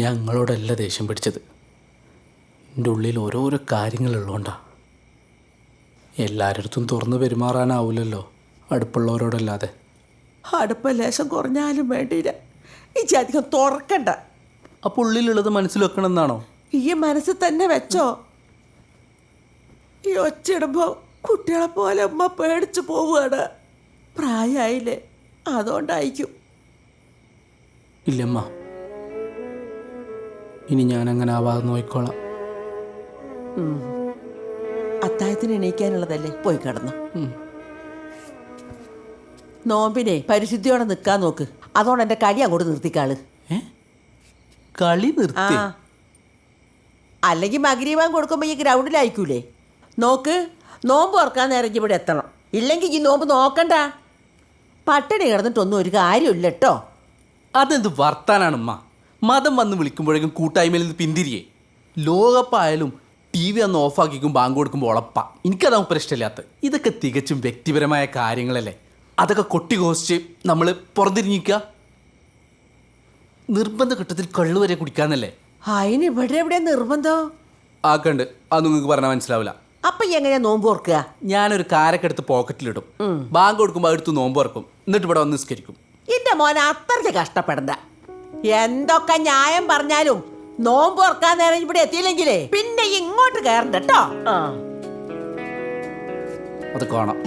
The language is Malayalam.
ഞങ്ങളോടല്ല ദേഷ്യം പിടിച്ചത്. എൻ്റെ ഉള്ളിൽ ഓരോരോ കാര്യങ്ങളുള്ളതുകൊണ്ടാണ്. എല്ലാവരുടെ അടുത്തും തുറന്ന് പെരുമാറാനാവില്ലല്ലോ അടുപ്പുള്ളവരോടല്ലാതെ. അടുപ്പ് ലേശം കുറഞ്ഞാലും വേണ്ടിയില്ല, ഈ അധികം തുറക്കണ്ട. അപ്പോൾ ഉള്ളിലുള്ളത് മനസ്സിൽ വെക്കണം എന്നാണോ? ഈ മനസ്സിൽ തന്നെ വെച്ചോ. ഈ ഒച്ചയിടുമ്പോൾ കുട്ടികളെ പോലെ ഉമ്മ പേടിച്ച് പോവുകയാണ്. പ്രായമായില്ലേ, അതുകൊണ്ടായിരിക്കും. ഇല്ലമ്മ, ഇനി ഞാനങ്ങനെ ആവാതെ നോക്കിക്കോളാം. അത്താഴത്തിന് എണീക്കാനുള്ളതല്ലേ, പോയി കിടന്നു. നോമ്പിനെ പരിശുദ്ധിയോടെ നിൽക്കാൻ നോക്ക്. അതുകൊണ്ട് എൻ്റെ കളി അങ്ങോട്ട് നിർത്തിക്കാള്. കളി നിർത്തി? അല്ലെങ്കിൽ മഗ്‌രിബാങ്ക് കൊടുക്കുമ്പോൾ ഈ ഗ്രൗണ്ടിലായിരിക്കൂലേ. നോക്ക്, നോമ്പ് തുറക്കാൻ നേരം ഇവിടെ എത്തണം. ഇല്ലെങ്കിൽ ഈ നോമ്പ് നോക്കണ്ട. പട്ടിണി കിടന്നിട്ടൊന്നും ഒരു കാര്യമില്ല കേട്ടോ. അതെന്ത് വർത്താനാണമ്മ? മതം വന്ന് വിളിക്കുമ്പോഴേക്കും കൂട്ടായ്മയിൽ നിന്ന് പിന്തിരിയേ. ലോകകപ്പായാലും ടി വി അന്ന് ഓഫാക്കിക്കും ബാങ്ക് കൊടുക്കുമ്പോൾ ഉളപ്പാ. എനിക്കതാവും പ്രശ്നമില്ലാത്ത. ഇതൊക്കെ തികച്ചും വ്യക്തിപരമായ കാര്യങ്ങളല്ലേ. അതൊക്കെ കൊട്ടിഘോഷിച്ച് നമ്മൾ പുറത്തിരിഞ്ഞിക്കുക. നിർബന്ധ ഘട്ടത്തിൽ കള്ളു വരെ കുടിക്കാന്നല്ലേ. അതിന് ഇവിടെ എവിടെ നിർബന്ധം ആക്കണ്ട്. അത് നിങ്ങൾക്ക് പറഞ്ഞാൽ മനസ്സിലാവില്ല. അപ്പൊ എങ്ങനെയാ നോമ്പ് ഓർക്കുക? ഞാനൊരു കാരൊക്കെ എടുത്ത് പോക്കറ്റിലിടും. ബാങ്ക് കൊടുക്കുമ്പോൾ എടുത്ത് നോമ്പ് ഓർക്കും. എന്നിട്ട് ഇവിടെ വന്ന് നിസ്കരിക്കും. എന്റെ മോനെ അത്രയ്ക്ക് കഷ്ടപ്പെടണ്ട. എന്തൊക്കെ ന്യായം പറഞ്ഞാലും നോമ്പ് ഓർക്കാൻ നേരം ഇവിടെ എത്തിയില്ലെങ്കിലേ പിന്നെ ഇങ്ങോട്ട് കയറണ്ട കേട്ടോ. അത് കാണാം.